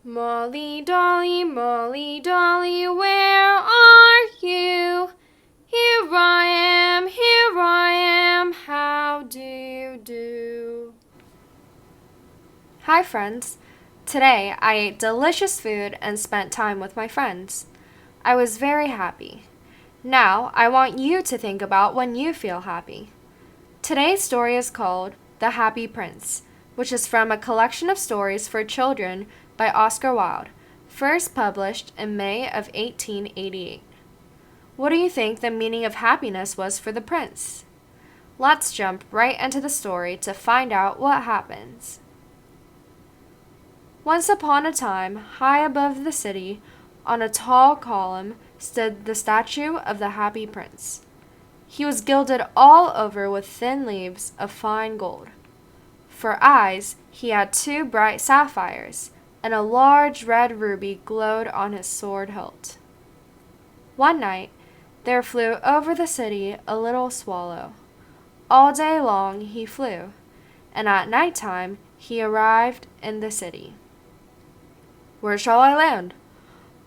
Molly, Dolly, where are you? Here I am, how do you do? Hi friends. Today I ate delicious food and spent time with my friends. I was very happy. Now I want you to think about when you feel happy. Today's story is called The Happy Prince, which is from a collection of stories for children by Oscar Wilde, first published in May of 1888. What do you think the meaning of happiness was for the prince? Let's jump right into the story to find out what happens. Once upon a time, high above the city, on a tall column, stood the statue of the Happy Prince. He was gilded all over with thin leaves of fine gold. For eyes, he had 2 bright sapphires, and a large red ruby glowed on his sword hilt. One night, there flew over the city a little swallow. All day long he flew, and at night time he arrived in the city. "Where shall I land?"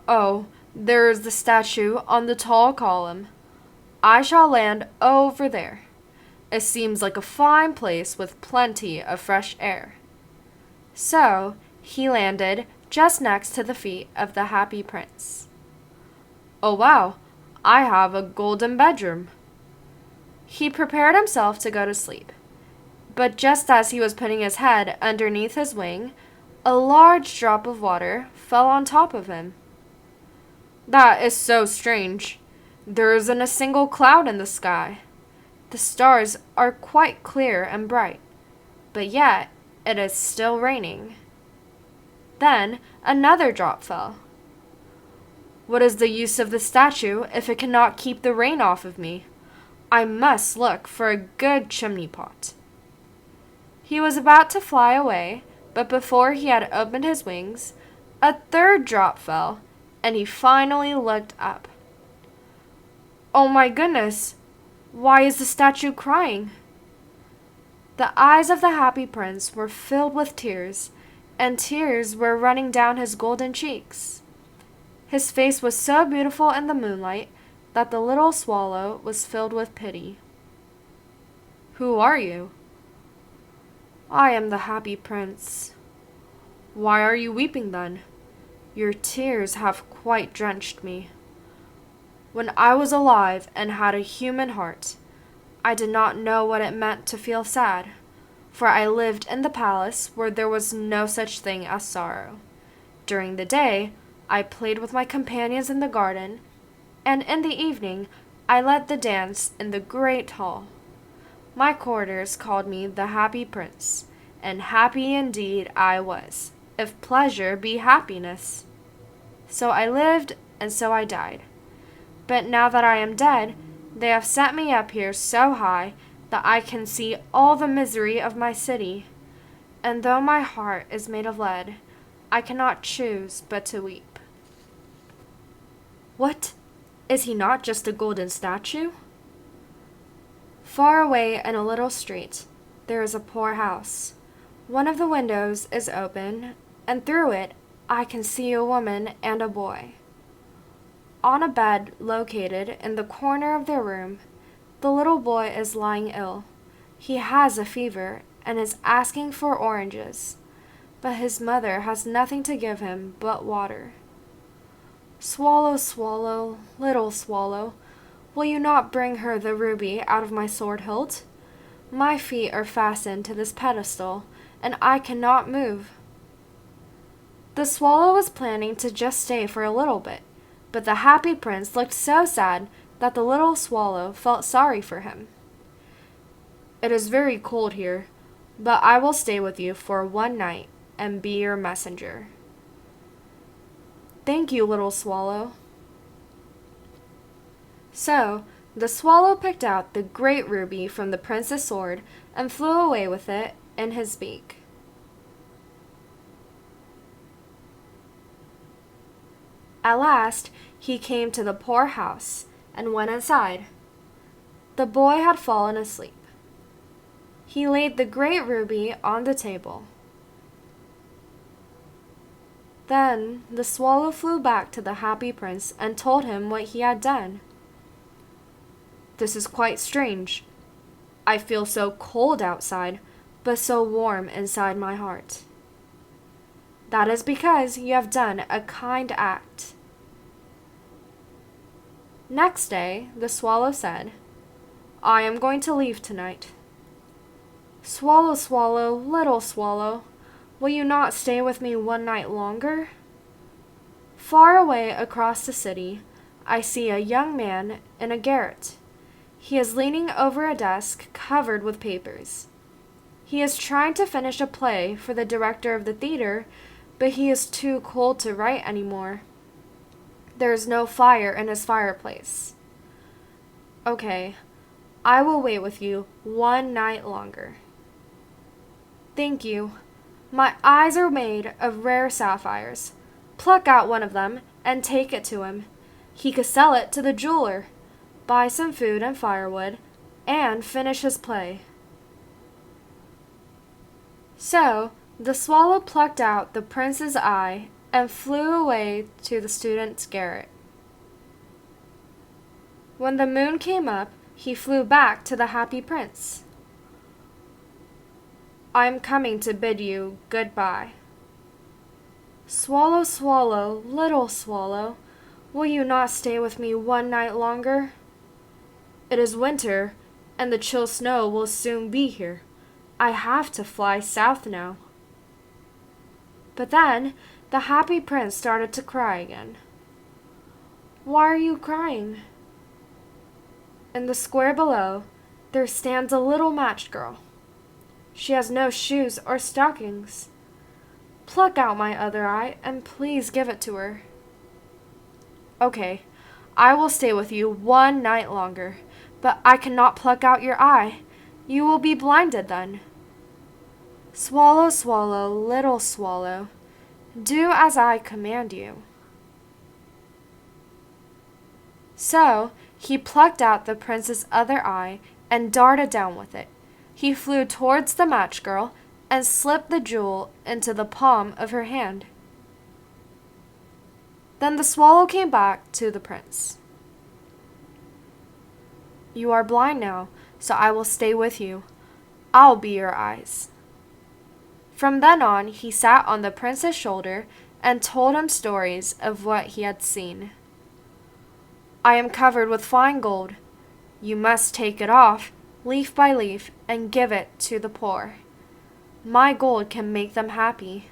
"Oh, there is the statue on the tall column. I shall land over there. It seems like a fine place with plenty of fresh air." So he landed just next to the feet of the Happy Prince. "Oh wow, I have a golden bedroom." He prepared himself to go to sleep. But just as he was putting his head underneath his wing, a large drop of water fell on top of him. "That is so strange. There isn't a single cloud in the sky. The stars are quite clear and bright, but yet it is still raining." Then another drop fell. "What is the use of the statue if it cannot keep the rain off of me? I must look for a good chimney pot." He was about to fly away, but before he had opened his wings, a third drop fell, and he finally looked up. "Oh my goodness! Why is the statue crying?" The eyes of the Happy Prince were filled with tears, and tears were running down his golden cheeks. His face was so beautiful in the moonlight that the little swallow was filled with pity. "Who are you?" "I am the Happy Prince." "Why are you weeping then? Your tears have quite drenched me. When I was alive and had a human heart, I did not know what it meant to feel sad, for I lived in the palace where there was no such thing as sorrow. During the day, I played with my companions in the garden, and in the evening, I led the dance in the great hall. My courtiers called me the Happy Prince, and happy indeed I was, if pleasure be happiness. So I lived, and so I died. But now that I am dead, they have set me up here so high that I can see all the misery of my city. And though my heart is made of lead, I cannot choose but to weep." "What? Is he not just a golden statue?" Far away in a little street, there is a poor house. One of the windows is open, and through it I can see a woman and a boy. On a bed located in the corner of their room, the little boy is lying ill. He has a fever and is asking for oranges, but his mother has nothing to give him but water. "Swallow, swallow, little swallow, will you not bring her the ruby out of my sword hilt? My feet are fastened to this pedestal, and I cannot move." The swallow was planning to just stay for a little bit, but the Happy Prince looked so sad that the little swallow felt sorry for him. "It is very cold here, but I will stay with you for one night and be your messenger." "Thank you, little swallow." So the swallow picked out the great ruby from the prince's sword and flew away with it in his beak. At last he came to the poor house and went inside. The boy had fallen asleep. He laid the great ruby on the table. Then the swallow flew back to the happy prince and told him what he had done. "This is quite strange. I feel so cold outside, but so warm inside my heart." "That is because you have done a kind act." Next day, the swallow said, "I am going to leave tonight." "Swallow, swallow, little swallow, will you not stay with me one night longer?" Far away across the city, I see a young man in a garret. He is leaning over a desk covered with papers. He is trying to finish a play for the director of the theater, but he is too cold to write anymore. There is no fire in his fireplace. "Okay, I will wait with you one night longer." "Thank you. My eyes are made of rare sapphires. Pluck out one of them and take it to him. He could sell it to the jeweler, buy some food and firewood, and finish his play." So the swallow plucked out the prince's eye and flew away to the student's garret. When the moon came up, he flew back to the happy prince. "I am coming to bid you good-bye." "Swallow, swallow, little swallow, will you not stay with me one night longer?" "It is winter, and the chill snow will soon be here. I have to fly south now." But then the happy prince started to cry again. "Why are you crying?" In the square below, there stands a little match girl. She has no shoes or stockings. Pluck out my other eye and please give it to her." "Okay, I will stay with you one night longer, but I cannot pluck out your eye. You will be blinded then." "Swallow, swallow, little swallow, do as I command you." So he plucked out the prince's other eye and darted down with it. He flew towards the match girl and slipped the jewel into the palm of her hand. Then the swallow came back to the prince. "You are blind now, so I will stay with you. I'll be your eyes." From then on, he sat on the prince's shoulder and told him stories of what he had seen. "I am covered with fine gold. You must take it off, leaf by leaf, and give it to the poor. My gold can make them happy."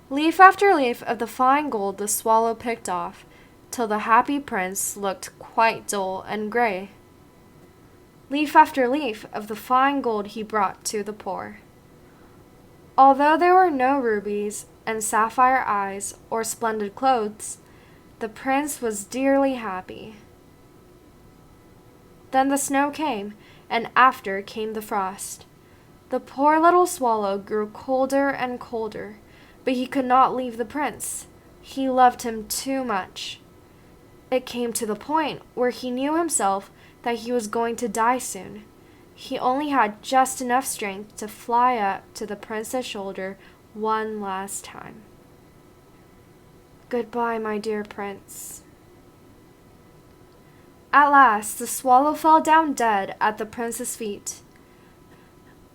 Leaf after leaf of the fine gold the swallow picked off, till the happy prince looked quite dull and gray. Leaf after leaf of the fine gold he brought to the poor. Although there were no rubies and sapphire eyes or splendid clothes, the prince was dearly happy. Then the snow came, and after came the frost. The poor little swallow grew colder and colder, but he could not leave the prince. He loved him too much. It came to the point where he knew himself that he was going to die soon. He only had just enough strength to fly up to the prince's shoulder one last time. "Goodbye, my dear prince." At last the swallow fell down dead at the prince's feet.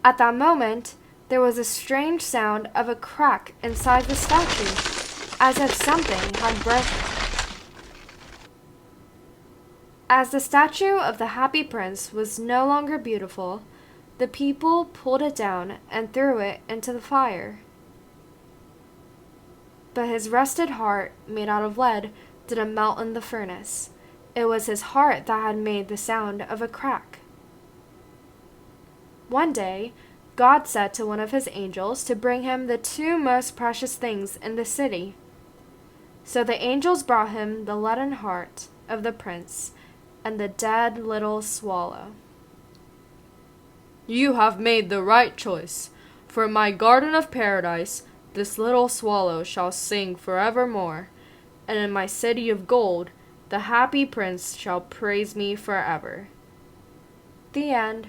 At that moment, there was a strange sound of a crack inside the statue, as if something had broken. As the statue of the happy prince was no longer beautiful, the people pulled it down and threw it into the fire. But his rusted heart, made out of lead, didn't melt in the furnace. It was his heart that had made the sound of a crack. One day, God said to one of his angels to bring him the two most precious things in the city. So the angels brought him the leaden heart of the prince and the dead little swallow. "You have made the right choice. For in my garden of paradise, this little swallow shall sing forevermore, and in my city of gold, the happy prince shall praise me forever." The end.